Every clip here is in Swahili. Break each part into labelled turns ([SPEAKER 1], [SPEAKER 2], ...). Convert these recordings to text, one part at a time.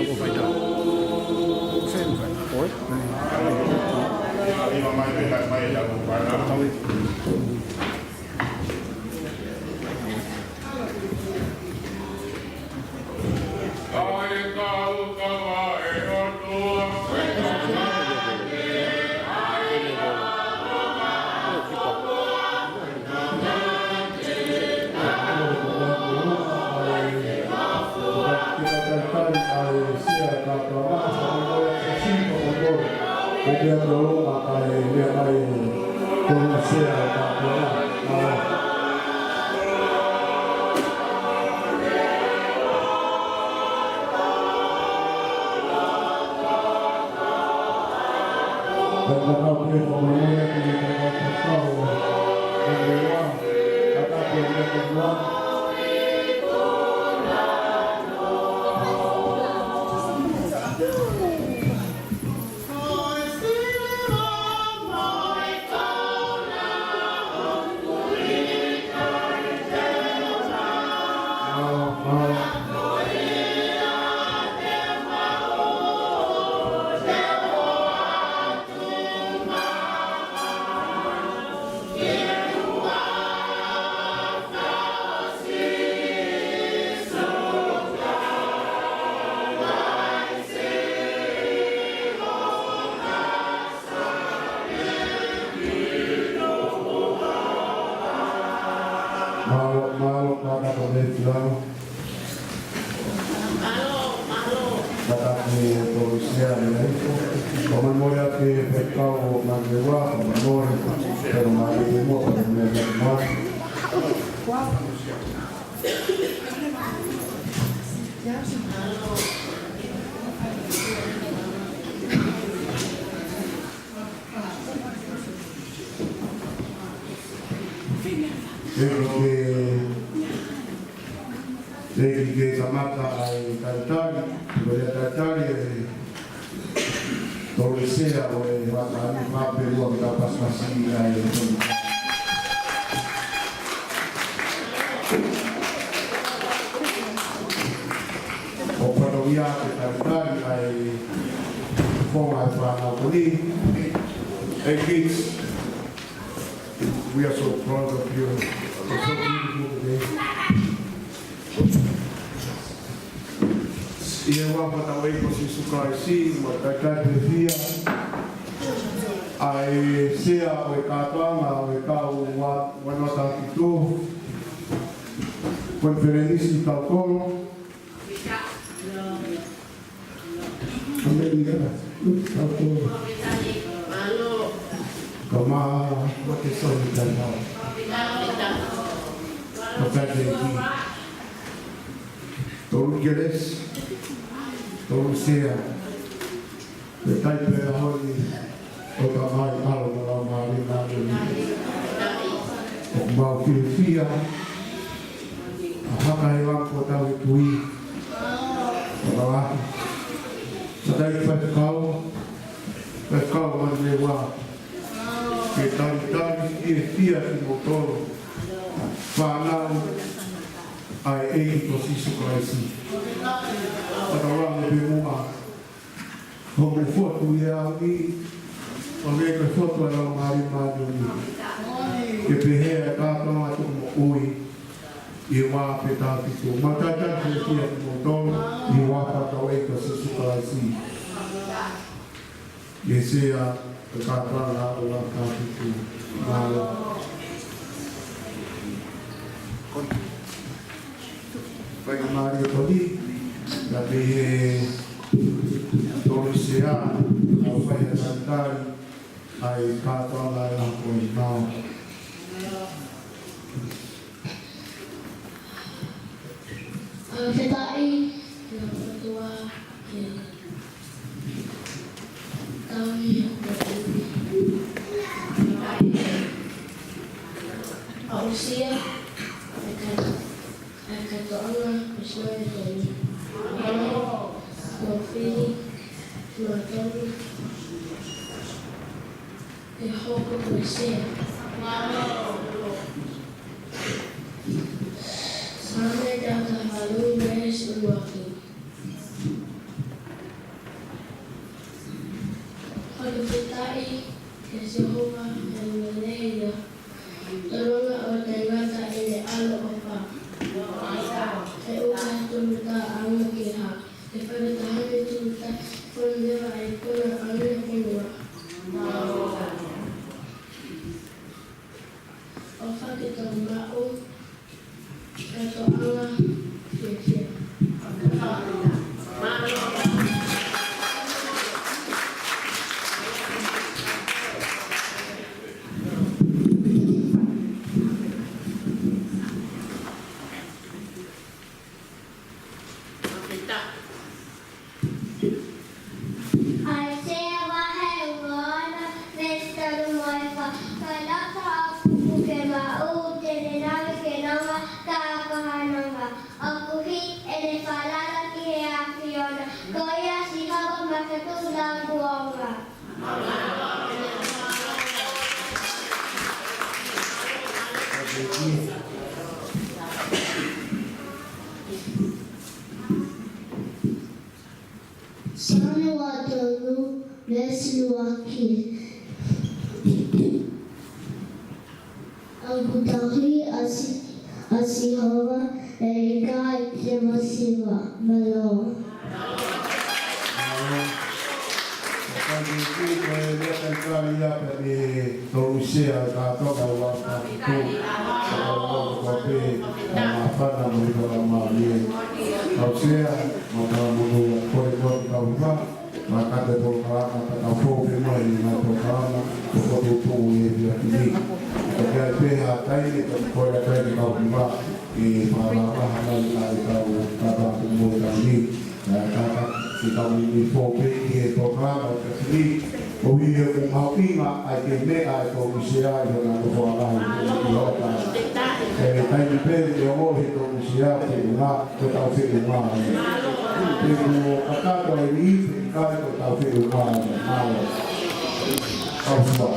[SPEAKER 1] Ako ba ito? Saan ba? Or? Tawid.
[SPEAKER 2] Hey kids, we are so proud of you. It's so beautiful today. Iyawa pataway ko si Sukaisi, magkakad ni Fia. Ay siya o ikatwang, o ikaw wanotang ito. Konferensi talkong. Kama matisol dan now. Kapag Tolong geles, tolong siya. Betay pehoni, o kamay alo na mali namin. O mau Filipia, hakailang ko tayo tuwi. Pagawa. Sa dahil pagkaw manlewa. Kita dia di motor, panau ai posisi Sukaisi. Pada orang lebih muak, homem foto yang ini, homem foto dalam hari maju ini. Kebehe kata macam ui, iwa peta itu, maka jangan dia di motor, iwa kata posisi Sukaisi. Yesia berkata Allah itu malam. Bagi Mario tadi dari Tunisia, apa yang santai, ay kata Allah yang mau.
[SPEAKER 3] Setai yang kedua kami usia akan Allah bersama kami. Mofini matoni Yehova bersama. Sampai dah lalu beres waktu.
[SPEAKER 4] Ai seva hevoana, mestari moikka, kalata aku kema uutinen navikenanga, kaakahananga. Aku hit ene falala kiheakiona, koia sikava makatullaan kuonga.
[SPEAKER 3] Sanua tolu lesluaki. Aku tahi asihawa erika itemasiwa malo.
[SPEAKER 2] Kita ini fokus di program tersebut. Ohiyo kung mapinga ay kinde ay komisiya yung nakukuha ng iloka. Kaya tayo ni Pedro yung ohi komisiya kung tao firma. Pero katato ay iipin ka kung tao firma. Kauswa.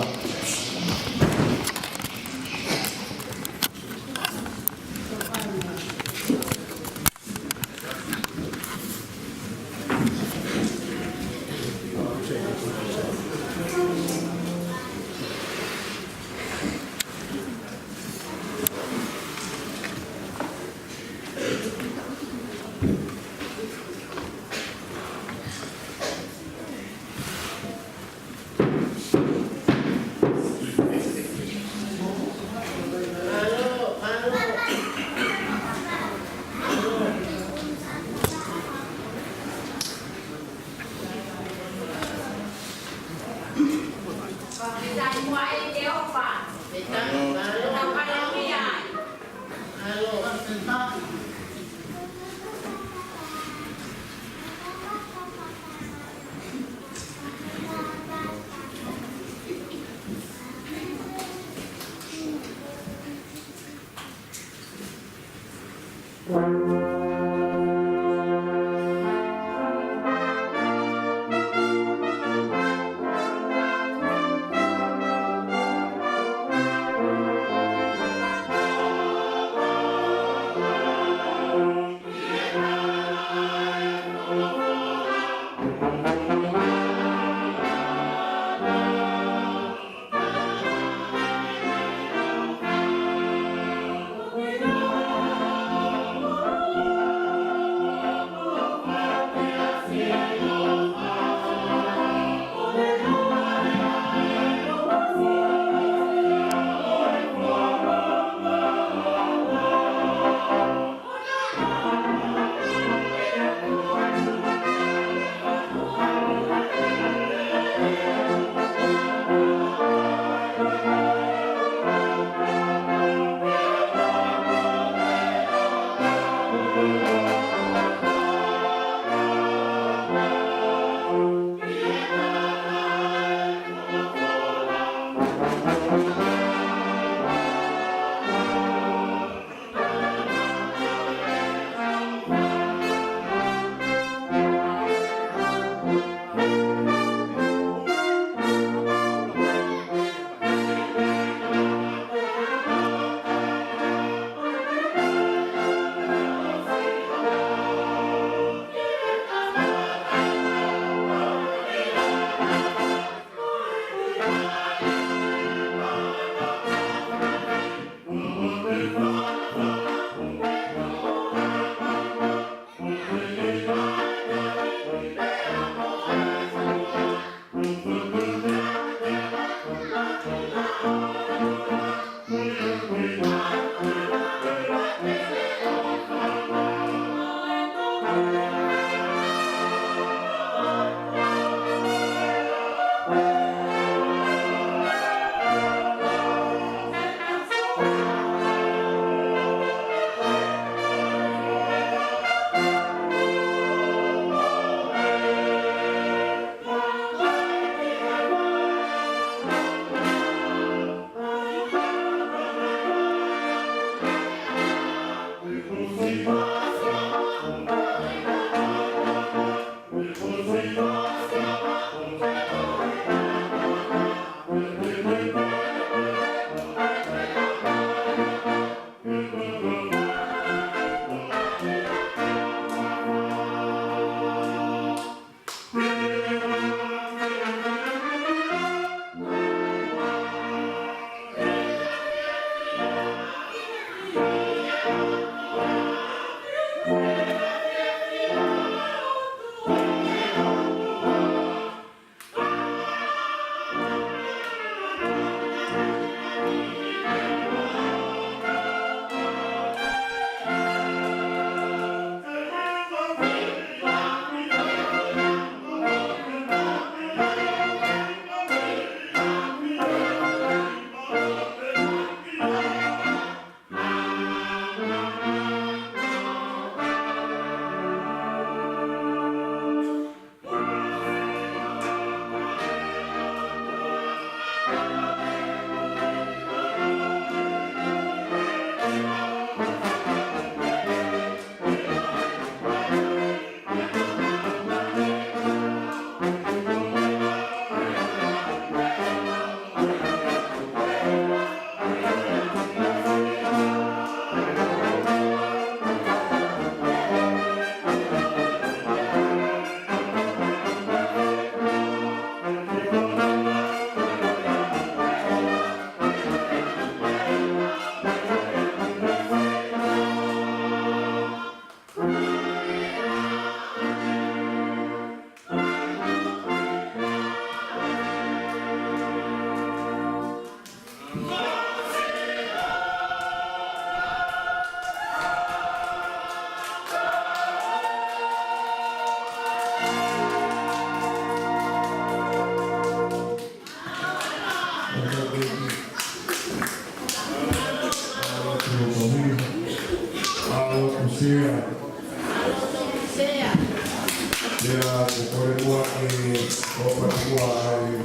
[SPEAKER 2] Dia kukoremua ke oparemua ai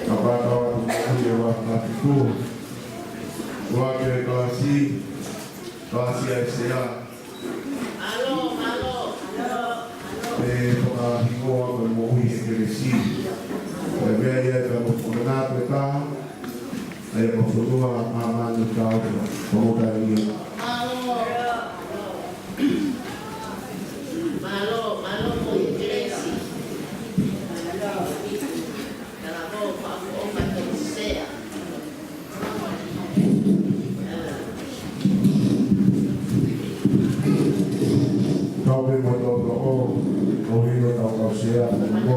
[SPEAKER 2] kapatawa tukuya wa matiku. Wa ke kasi aisea. Alo. Toka hingoa ko mo uhi e keresi. Vea ia ka mo funana peta. Ai mo funua amanu tau ko ta ia. Malo mo keresi. Kala mo pa o ka sea. Kau be mo do o hino tau kau sea mo.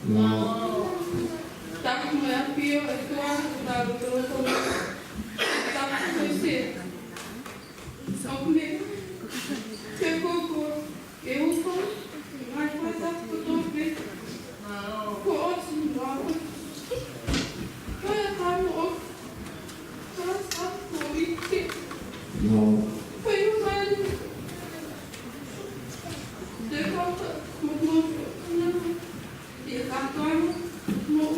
[SPEAKER 5] Tak moja pio etua tak terus tak sih. Sampai cukup eu pun mais coisa tudo bem. Kau semua kau yang tahu kau satu itu kau yang mana dekat mau dia kantor mau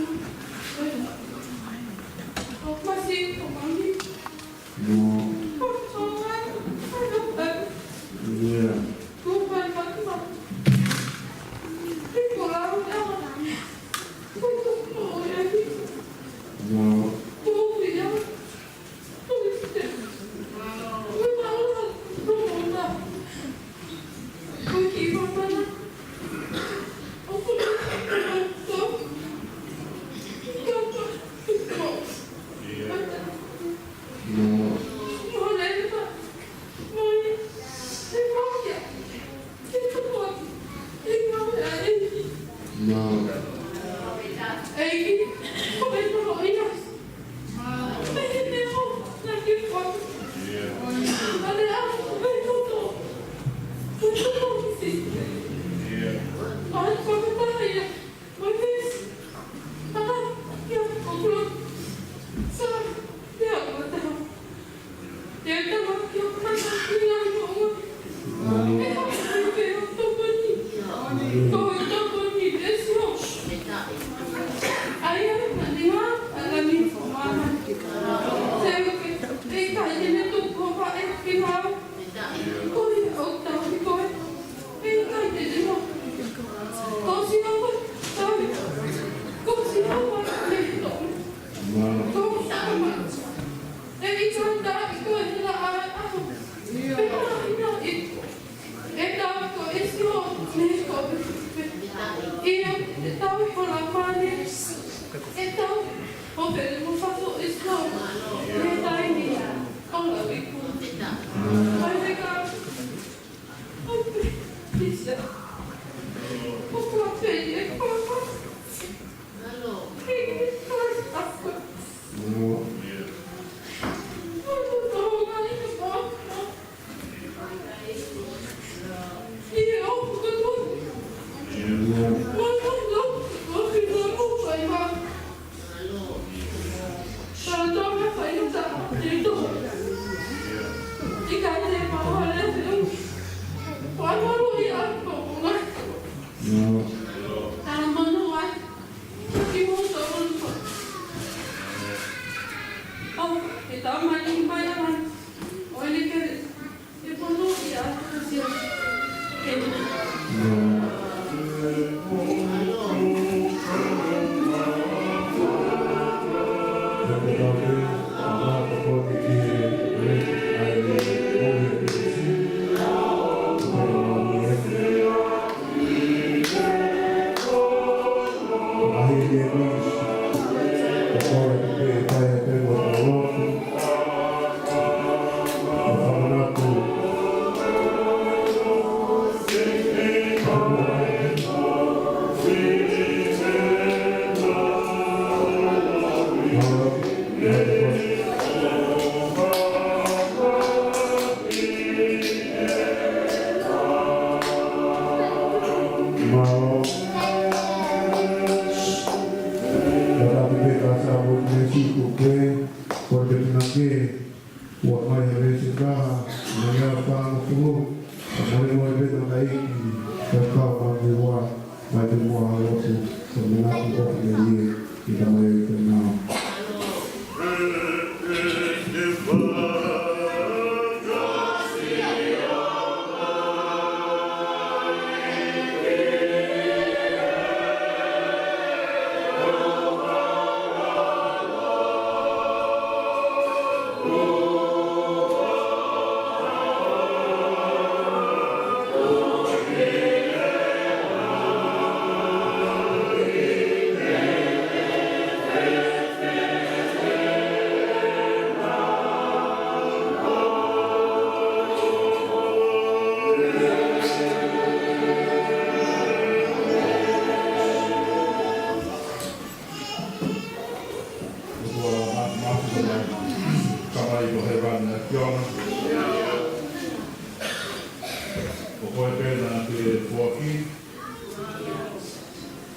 [SPEAKER 5] masih kembali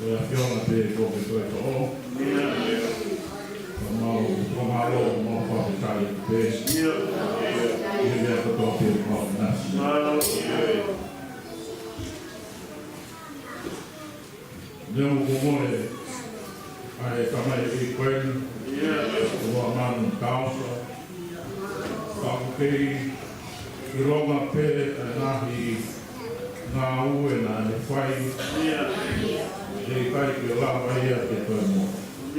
[SPEAKER 6] Kua whiona te kope koe to o. Mau komalo mo whakatari te. Ia mea katoa te mau nasi. Neo kumore ai kamai e koeni. Kua manu kausa. Kakukei i ronga pe e nahi ngā ue nā e whai. E kai ki lawa ia te koe mo. E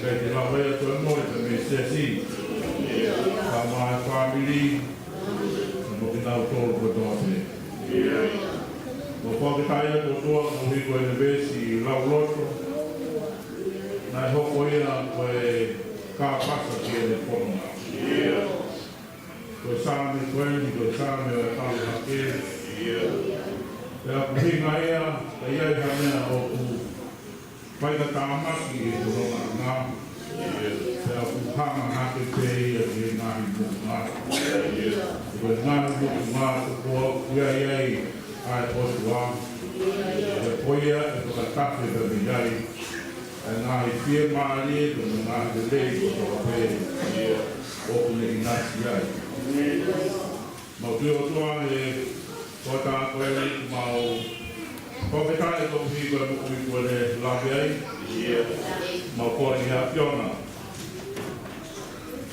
[SPEAKER 6] kai te lawa ia koe mo e te me sesi. Ka mai whamiri. Mo ki nau tōru koe toa te. Mo whakatai ato toa mo hi koe ne besi i lau loto. Nai hoko ia koe ka pasa ki e ne whonga. Koe sāme koeni, koe sāme o e kalu hake. Te aku hinga ea, te iai hamea o ku whaika tāmaki e te ronga ngā. Te aku hanga hake te ia ki e ngāhi muku ngā. Koe ngāhi muku ngā te kua kuia iai ai osu wā. Te poia e toka tape te mi iai. E ngāhi pia maari e te ngāhi te lei ko toka pēi. O kune i nasi iai. Mau tui o toa e koe tā koe ni mau kopetai e toku hiko e muku i koe ne lawe ai. Mau koe ni hea whiona.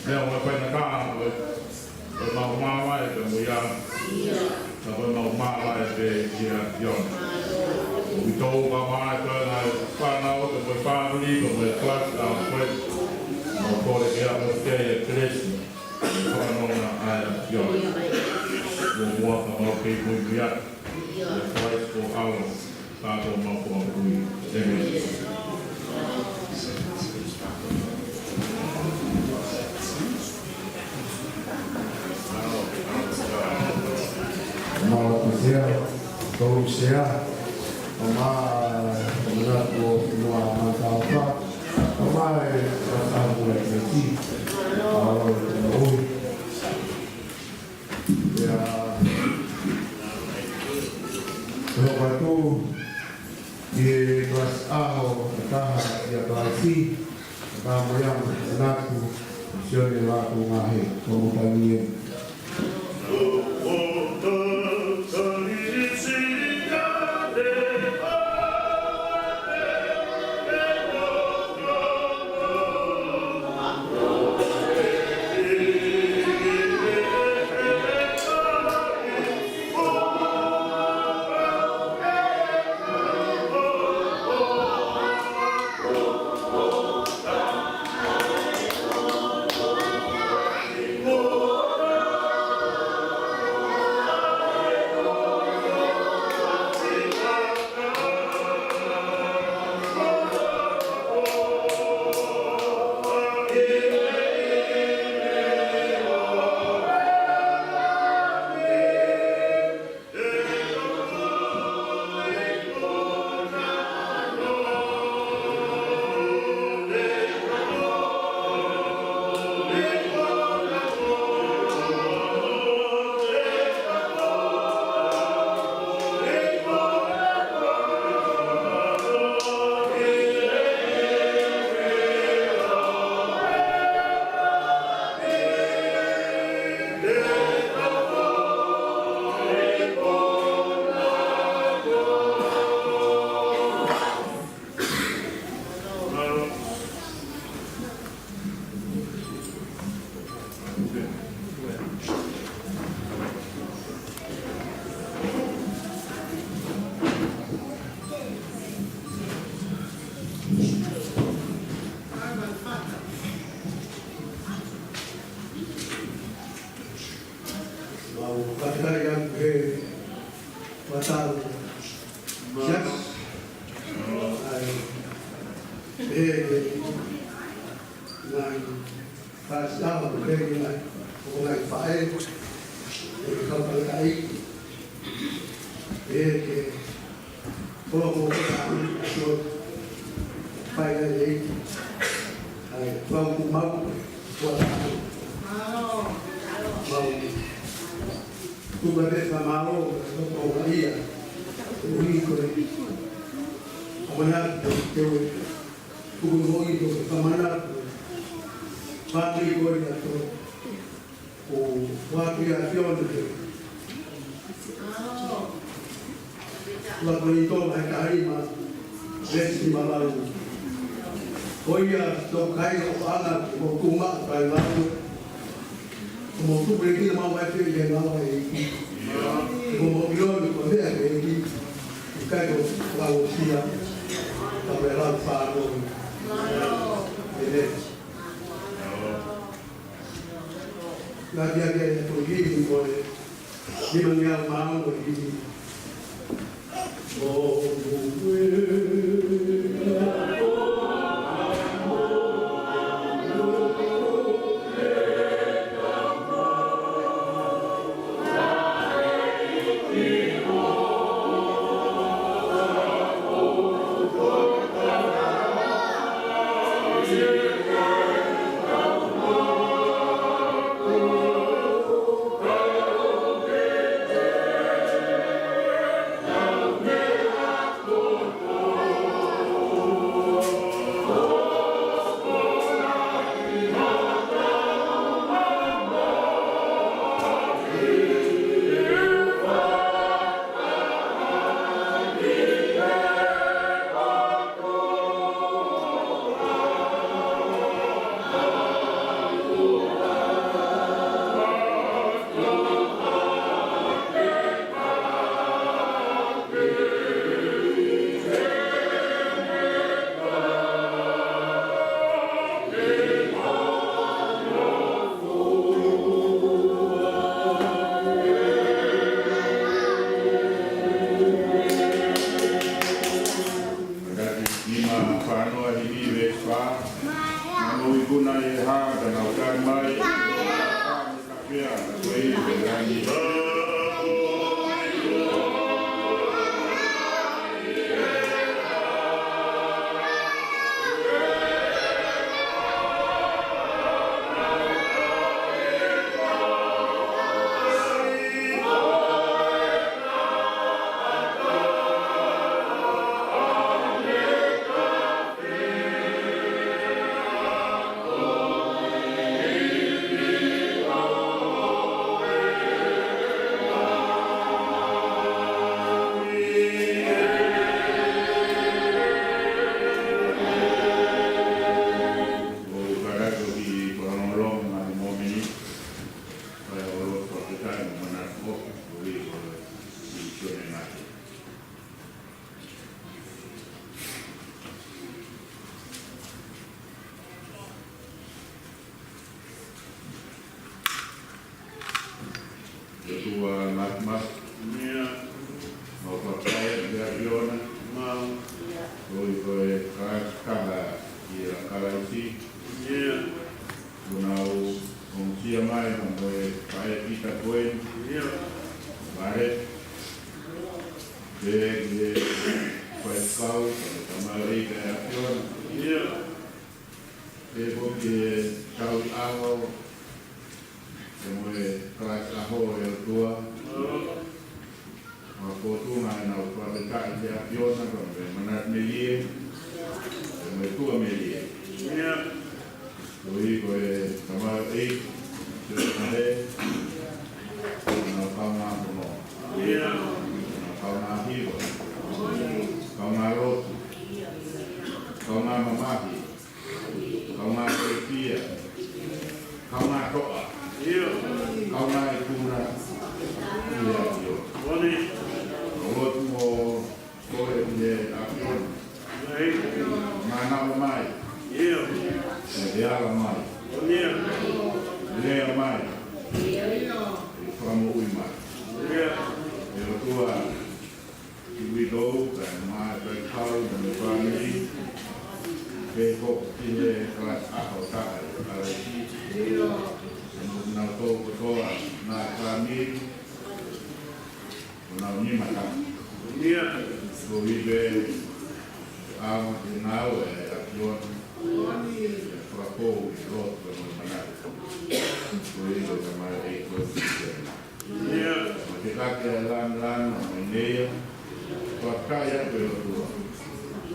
[SPEAKER 6] Nea o e whaina kā koe mau māwa e te muia. Na koe mau māwa e te hea whiona. I tōu ka maa e koe na e whanau te koe whanuri ko koe klas a koe. Mau koe ki a koe kei e kresi. Whanonga ai a whiona. Mo waka mau kei mui miat. The price for our tātou mau kua kui. Amen.
[SPEAKER 2] Mau pasea, tau sea, ma na ko mua mantau pa, ma e rasa mo e ti, alo no ya, so patu e kelas A o taha ya klasi, ta mo yang natu, sione la ko ngahe, ko tani.
[SPEAKER 7] Amana teu kubuhogi to kamana pagi ko ya to o wagi asion de la bonito mai kai ma resi malalu oia to kai o ala ko kuma kai lalu como tu pergi ma vai pe ye na vai como yo ko de ke kai ko la usia ta vera fa no la dia dia to gi ko ni mangya ma no gi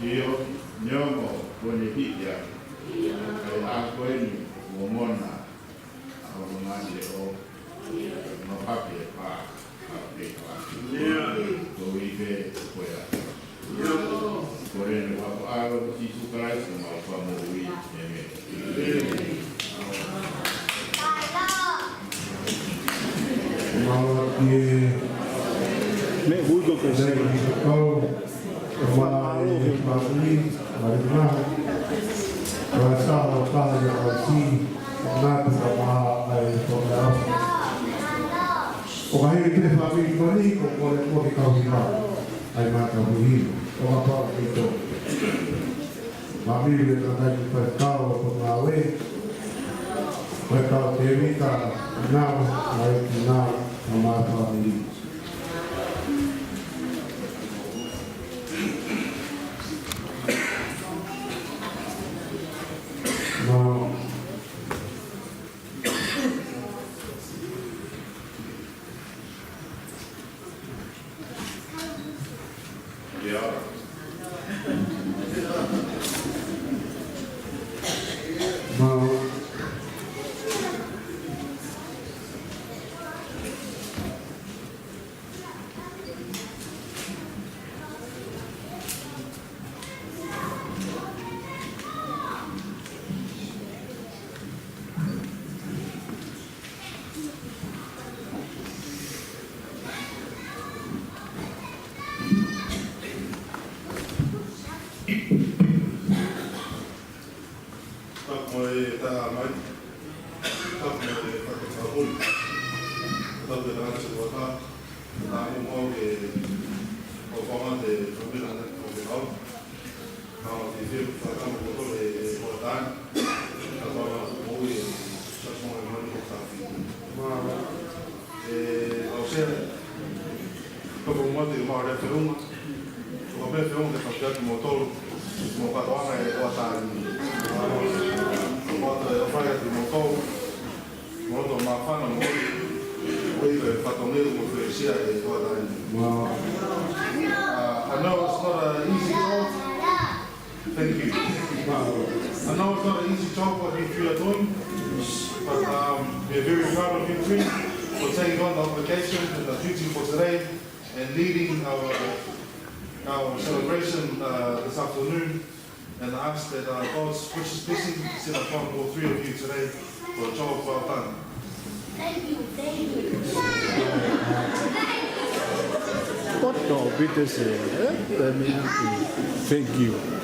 [SPEAKER 6] Io, Nyomo, Bonipia, Aqueni, Momona, Romani, o Mapapi, Pa, Toive, Poya. Porém, a água que tu traz, uma família,
[SPEAKER 1] Me gusto que se
[SPEAKER 2] o kahiri te whawiri mani ko kore kore kauhima ai mata muhi o ka pāra kito whawiri le ka tai whai kao ko ngā we whai kao te wika nāo ai ki nā na mata whawiri
[SPEAKER 8] I know it's not an easy job. Thank you. I know it's not an easy job what you three are doing, but we're very proud of you three for taking on the obligation and the duty for today and leading our celebration this afternoon. And I ask that God's precious blessing sit upon all three of you today for a job well done.
[SPEAKER 4] Thank you, thank you.
[SPEAKER 1] What bit is it? Thank you.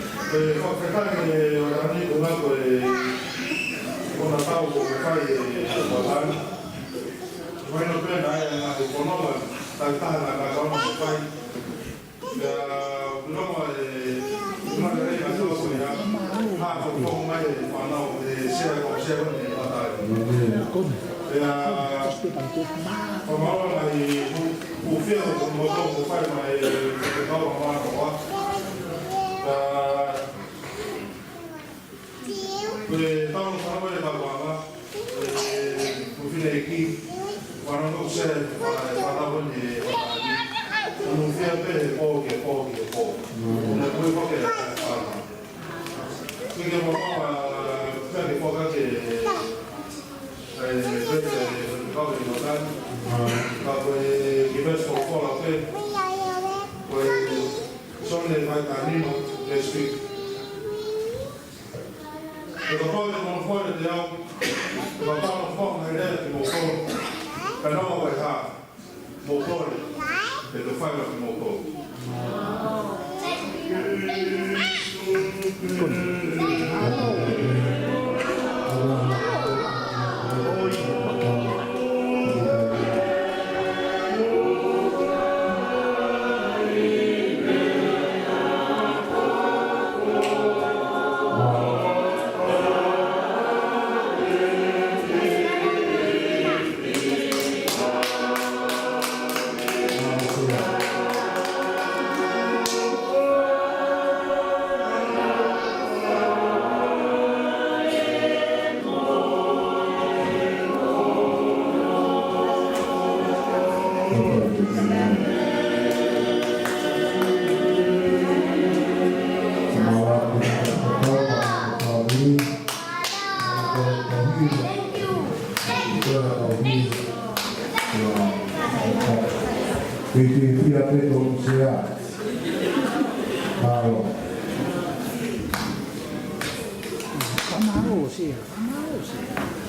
[SPEAKER 2] Paro.
[SPEAKER 1] Amaro siya. Amaro siya.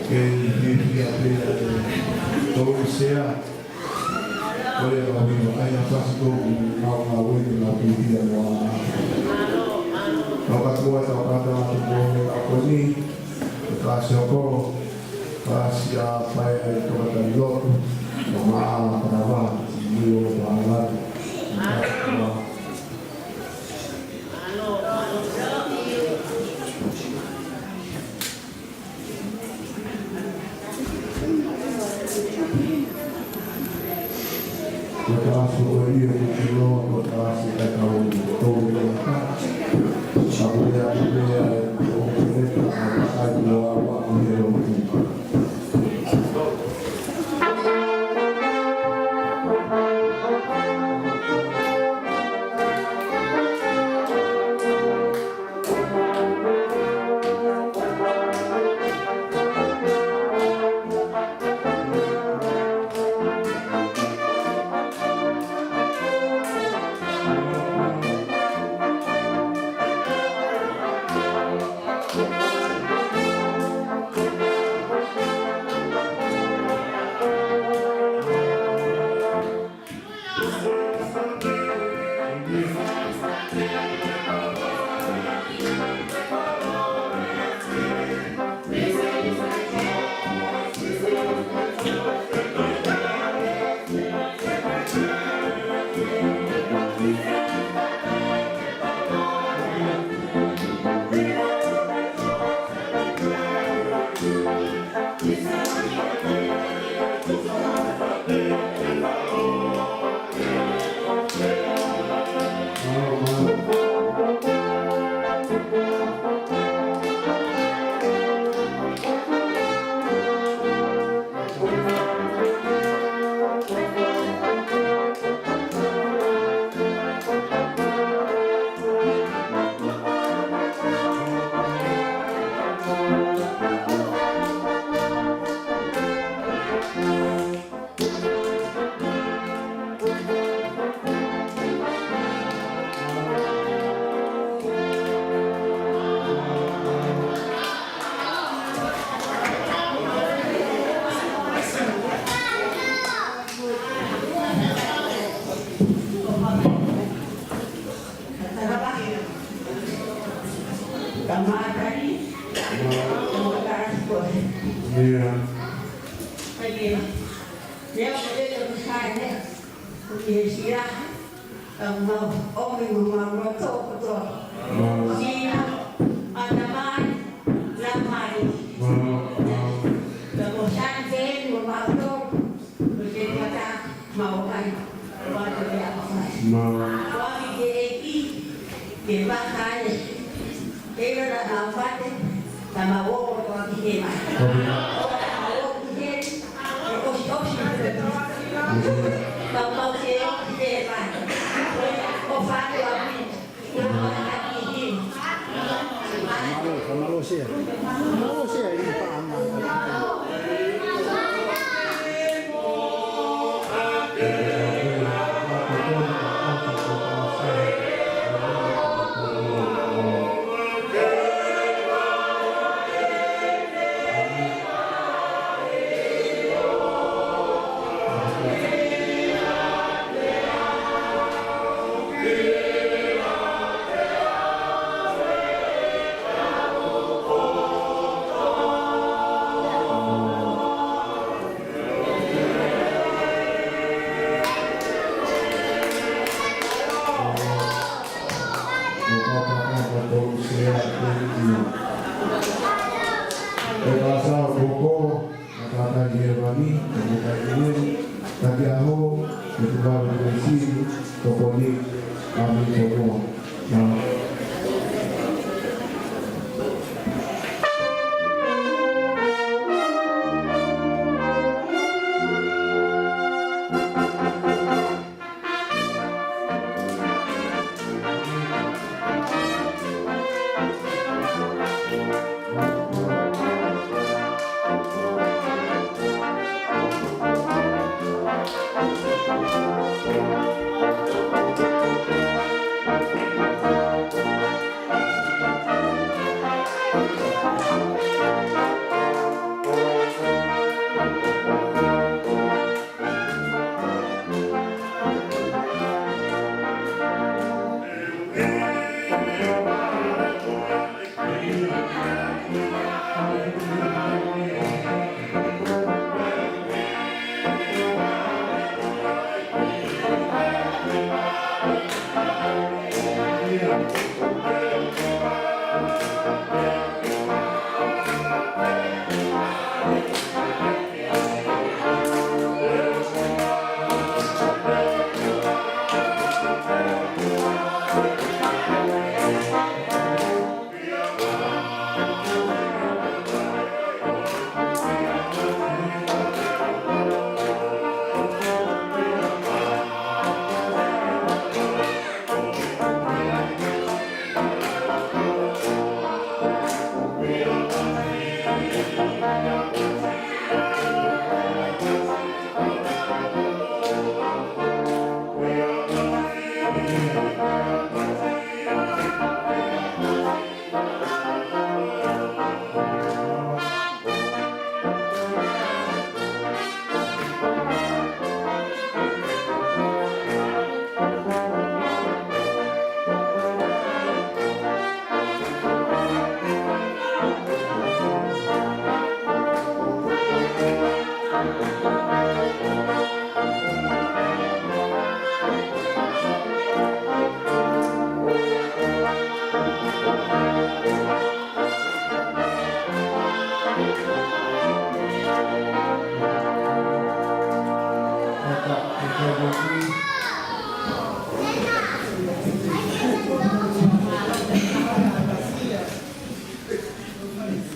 [SPEAKER 2] Que vivia todo sea oleh kami ayah pas tu mau ngawin dengan dia mau kalau tua atau kata aku ni kasih aku kasih apa itu kata lo maaf kenapa dia banget Terasa dia berjuang, terasa kau tahu aku dia aku awak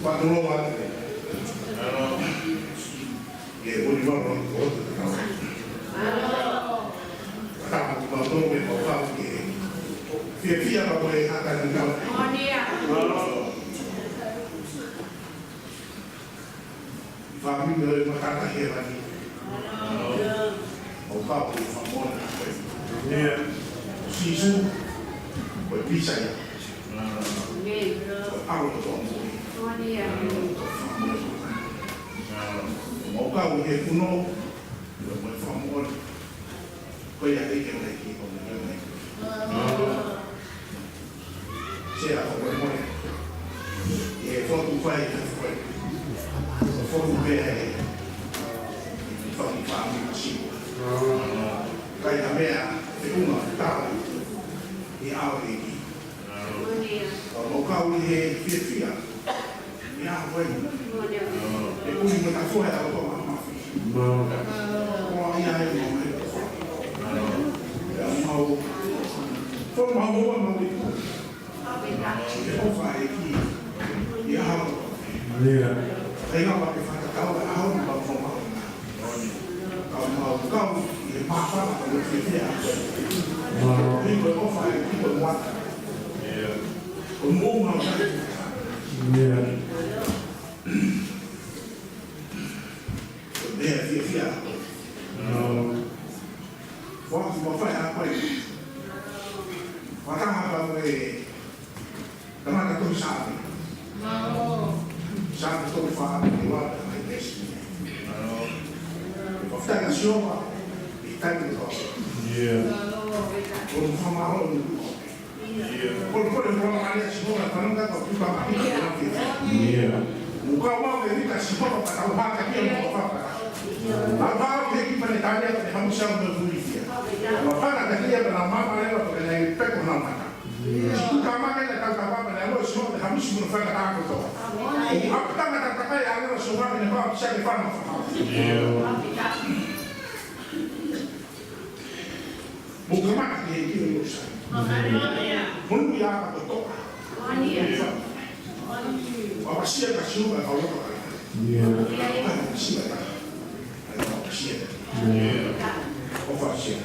[SPEAKER 8] Patulong ate. Boleh bawa orang tu tahu. Tak mahu boleh bawa ke. Dia apa boleh akan tahu. Faham dari mata heran ni. Bawa boleh faham. Dia sisu berbicara. Awal tu. Mau kau he kuno, mau famol, kau yang ikan lagi kau ni. Siapa kau boleh? Ye foto fai, foto bea, foto fami macam. Kau yang bea, rumah tahu, ni awal lagi. Mau kau he fia, ni awal. Aku ni tak suai aku mama. Oh iya iya mau. Kau mau itu. Kau faham ini. Ya. Iya. Saya nak pakai fakta tahu tahu baru mau. Kau ini apa kalau dia. Ini kau faham ini buat. Iya. Umum mau. Iya. Via. Waktu bapa apa ini? Waktu apa ini? Teman itu sahaja. Sahaja itu faham lewat meditasi. Waktu yang siapa? Kita itu. Iya. Kalau faham awal itu. Iya. Kalau orang ada siapa? Kalau kita tahu kita apa? Iya. Muka mau ini kasih apa? Tahu apa dia mau apa? Apa yang kita tanya pada hamsa berbulia. Apa nak dia bernama mana atau kena ipek nama. Kama kena tahu apa pada lo semua hamsa berfak tahu tu. Apa tak nak tahu yang lo semua ini apa bisa difaham. Bukan mana dia itu urusan. Mungkin ya apa tu. Apa sih yang kasih kalau tu. Apa sih yang Ovasia.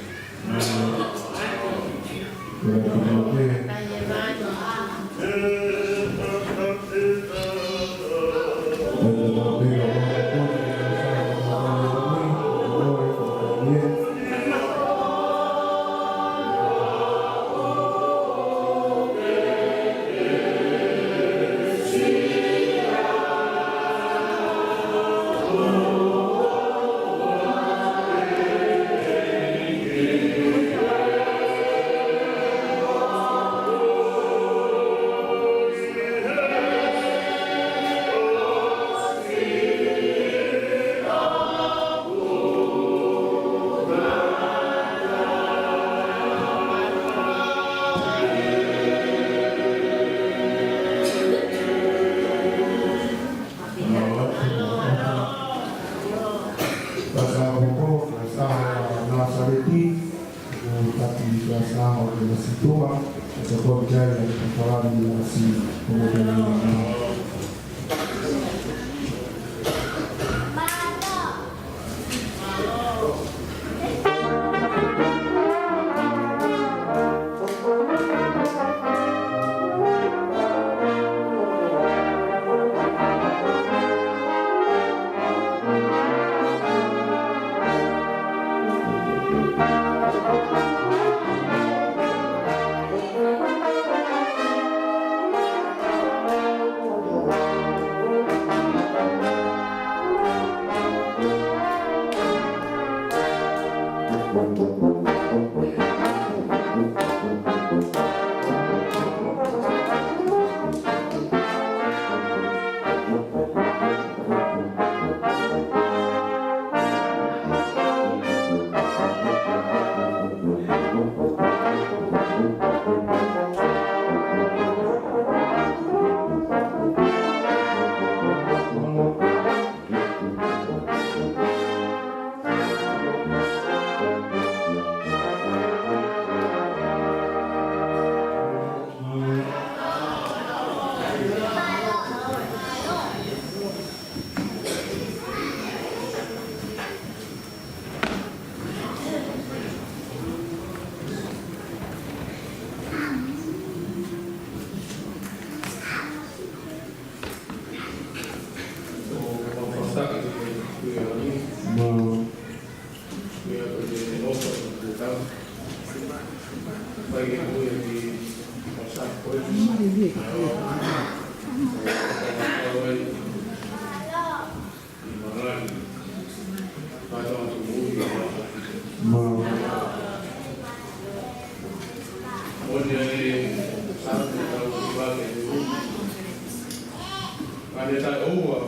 [SPEAKER 7] Ane tai oua,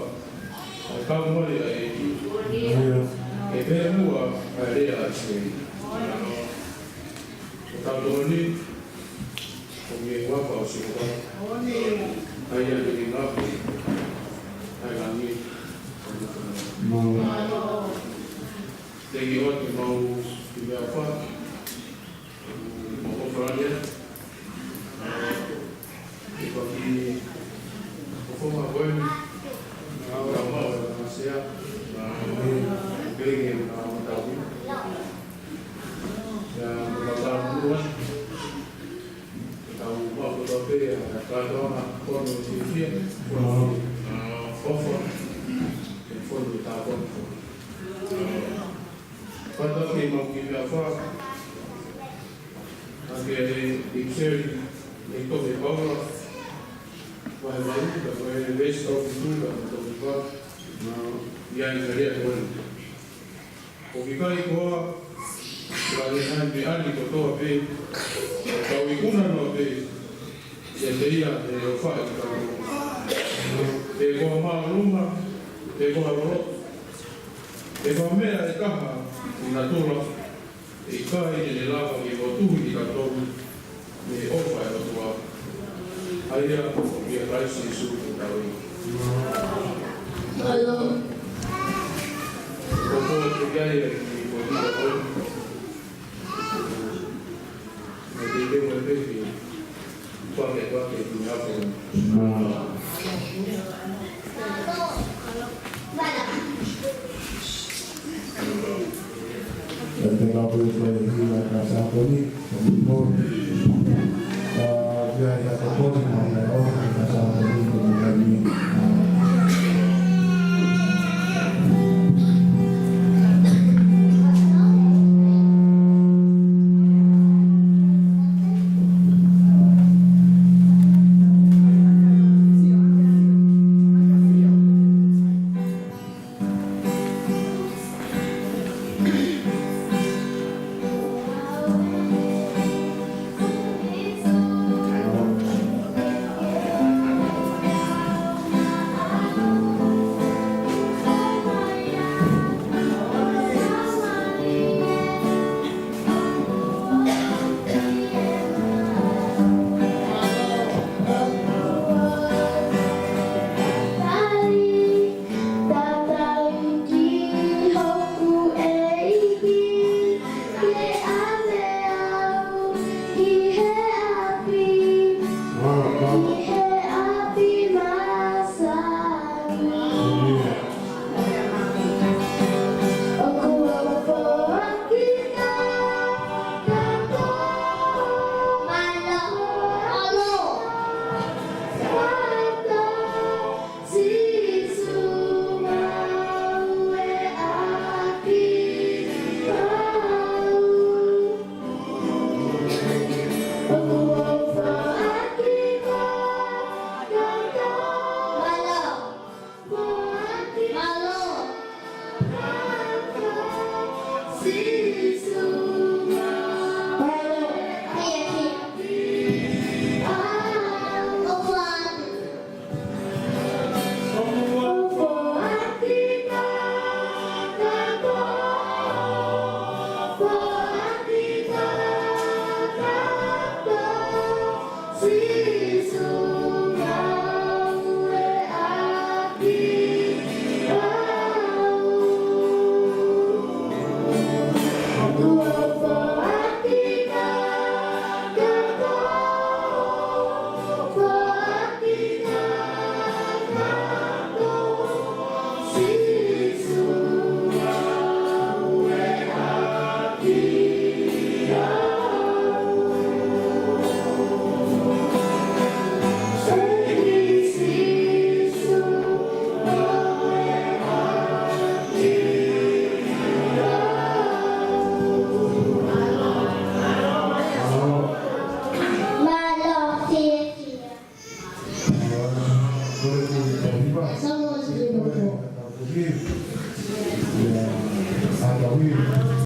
[SPEAKER 7] ai kau mori ai e pere mua ai rea ai se. O tau toni, o mie wapa o si kwa. Ai ane ni ngapu, ai langi. Te ki o te mau ki mea wha, mo ofrania. E pa ki o whoma koeni, ngā ora mau e masea, Bege na matawi. Ya matawi tahu apa tapi ya kalau kono sifia offer fondo tahu pada que mau kita apa nanti ada dictionary itu berbau wahai wahai best of itu atau apa yang saya tahu Okikai koa kaihan be ali kotoa be kawikuna no be ya teia e o fai ka e koa maaluma e koa ro e koa mea e kaha ina tola e kai e lava ki o tuhi ki ka tohu e ofa e o tua aia ki a raisi i suku taui
[SPEAKER 3] Hello.
[SPEAKER 7] Koto te gai e ki o tia oi me te leo e pepi tuake ki me apo
[SPEAKER 2] Dan tengah boleh hilang rasa poni, pun dia yang pun orang rasa poni kami.